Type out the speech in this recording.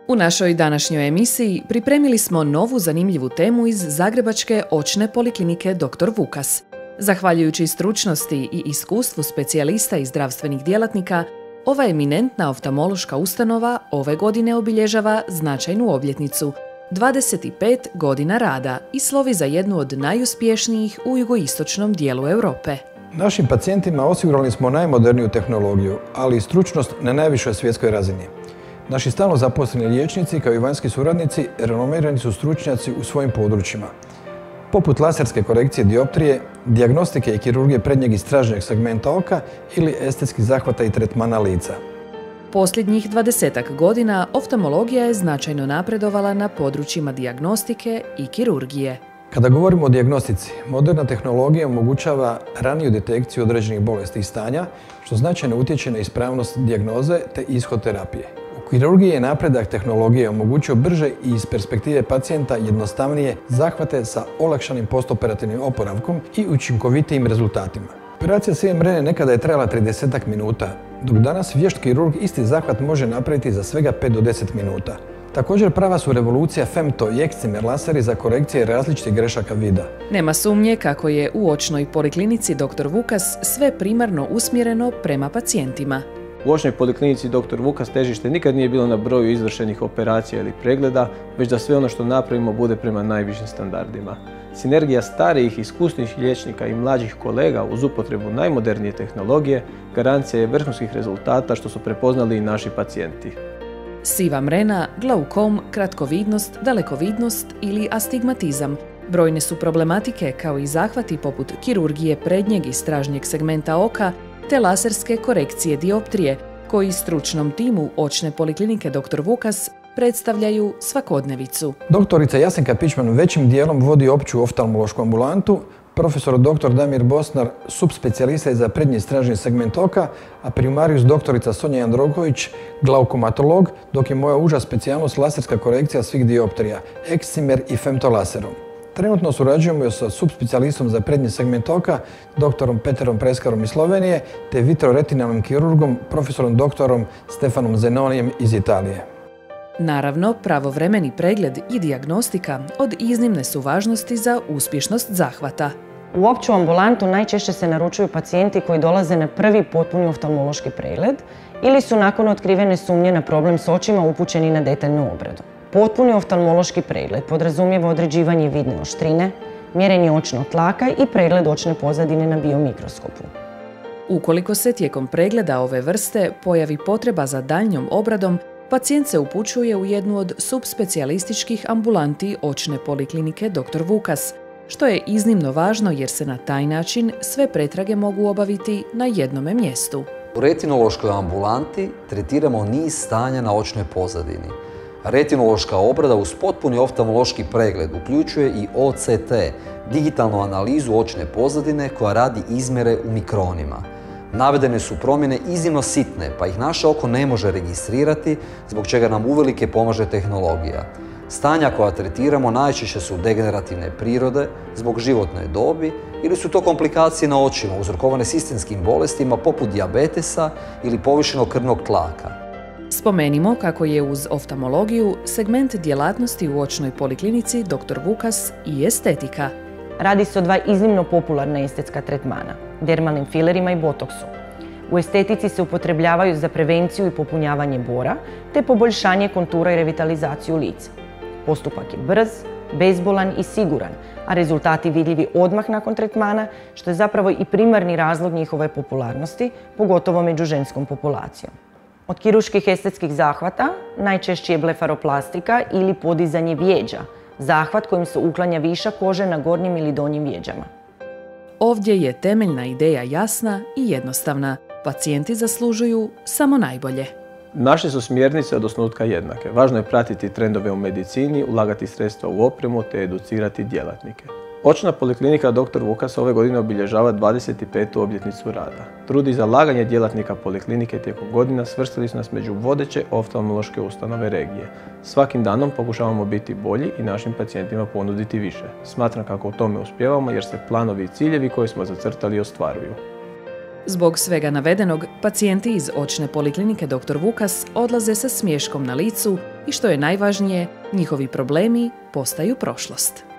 U našoj današnjoj emisiji pripremili smo novu zanimljivu temu iz Zagrebačke očne poliklinike Dr. Vukas. Zahvaljujući stručnosti i iskustvu specijalista i zdravstvenih djelatnika, ova eminentna oftalmološka ustanova ove godine obilježava značajnu obljetnicu – 25 godina rada i slovi za jednu od najuspješnijih u jugoistočnom dijelu Europe. Našim pacijentima osigurali smo najmoderniju tehnologiju, ali i stručnost na najvišoj svjetskoj razini. Naši stalno zaposleni liječnici, kao i vanjski suradnici, renomirani su stručnjaci u svojim područjima, poput laserske korekcije dioptrije, dijagnostike i kirurgije prednjeg i stražnjeg segmenta oka ili estetskih zahvata i tretmana lica. Posljednjih 20-ak godina oftalmologija je značajno napredovala na područjima dijagnostike i kirurgije. Kada govorimo o dijagnostici, moderna tehnologija omogućava raniju detekciju određenih bolesti i stanja, što značajno utječe na ispravnost dijagnoze te ishod terapije. U kirurgiji je napredak tehnologije omogućio brže i iz perspektive pacijenta jednostavnije zahvate sa olakšanim postoperativnim oporavkom i učinkovitijim rezultatima. Operacija SIEM Rene nekada je trajala 30 minuta, dok danas vješt kirurg isti zahvat može napraviti za svega 5 do 10 minuta. Također prava su revolucija femto i ekscimer laseri za korekcije različitih grešaka vida. Nema sumnje kako je u očnoj poliklinici Dr. Vukas sve primarno usmjereno prema pacijentima. U očnoj poliklinici Dr. Vukas težište nikad nije bilo na broju izvršenih operacija ili pregleda, već da sve ono što napravimo bude prema najvišim standardima. Sinergija starijih, iskusnih liječnika i mlađih kolega uz upotrebu najmodernije tehnologije garancija je vrhunskih rezultata što su prepoznali i naši pacijenti. Siva mrena, glaukom, kratkovidnost, dalekovidnost ili astigmatizam. Brojne su problematike kao i zahvati poput kirurgije prednjeg i stražnjeg segmenta oka te laserske korekcije dioptrije, koji stručnom timu očne poliklinike Dr. Vukas predstavljaju svakodnevicu. Doktorica Jasenka Pičman većim dijelom vodi opću oftalmološku ambulantu, profesor dr. Damir Bosnar subspecijalista je za prednji i stražnji segment oka, a primarijus doktorica Sonja Jandroković glaukomatolog, dok je moja uža specijalnost laserska korekcija svih dioptrija, ekscimer i femtolaserom. Trenutno surađujemo sa subspecijalistom za prednji segment oka, dr. Peterom Preskarom iz Slovenije, te vitroretinalnim kirurgom, profesorom dr. Stefanom Zenonijem iz Italije. Naravno, pravovremeni pregled i dijagnostika od iznimne su važnosti za uspješnost zahvata. U opću ambulantu najčešće se naručuju pacijenti koji dolaze na prvi potpuni oftalmološki pregled ili su nakon otkrivene sumnje na problem s očima upućeni na detaljnu obradu. Potpuni oftalmološki pregled podrazumijeva određivanje vidne oštrine, mjerenje očnog tlaka i pregled očne pozadine na biomikroskopu. Ukoliko se tijekom pregleda ove vrste pojavi potreba za daljnjom obradom, pacijent se upućuje u jednu od subspecijalističkih ambulanti očne poliklinike Dr. Vukas, što je iznimno važno jer se na taj način sve pretrage mogu obaviti na jednome mjestu. U retinološkoj ambulanti tretiramo niz stanja na očnoj pozadini. Retinološka obrada uz potpuni oftalmološki pregled uključuje i OCT, digitalnu analizu očne pozadine koja radi izmjere u mikronima. Navedene su promjene iznimno sitne, pa ih naše oko ne može registrirati, zbog čega nam uvelike pomaže tehnologija. Stanja koja tretiramo najčešće su degenerativne prirode zbog životne dobi ili su to komplikacije na očima uzrokovane sistemskim bolestima poput dijabetesa ili povišenog krvnog tlaka. Spomenimo kako je uz oftalmologiju segment djelatnosti u očnoj poliklinici Dr. Vukas i estetika. Radi se o dva iznimno popularna estetska tretmana, dermalnim filerima i botoksu. U estetici se upotrebljavaju za prevenciju i popunjavanje bora, te poboljšanje kontura i revitalizaciju lica. Postupak je brz, bezbolan i siguran, a rezultati vidljivi odmah nakon tretmana, što je zapravo i primarni razlog njihove popularnosti, pogotovo među ženskom populacijom. Od kirurških estetskih zahvata najčešći je blefaroplastika ili podizanje vjeđa, zahvat kojim se uklanja višak kože na gornjim ili donjim vjeđama. Ovdje je temeljna ideja jasna i jednostavna. Pacijenti zaslužuju samo najbolje. Naše su smjernice od osnutka jednake. Važno je pratiti trendove u medicini, ulagati sredstva u opremu te educirati djelatnike. Očna poliklinika Dr. Vukas ove godine obilježava 25. obljetnicu rada. Trud i zalaganje djelatnika poliklinike tijekom godina svrstali su nas među vodeće oftalmološke ustanove regije. Svakim danom pokušavamo biti bolji i našim pacijentima ponuditi više. Smatram kako u tome uspijevamo jer se planovi i ciljevi koje smo zacrtali ostvaruju. Zbog svega navedenog, pacijenti iz očne poliklinike Dr. Vukas odlaze sa smiješkom na licu i što je najvažnije, njihovi problemi postaju prošlost.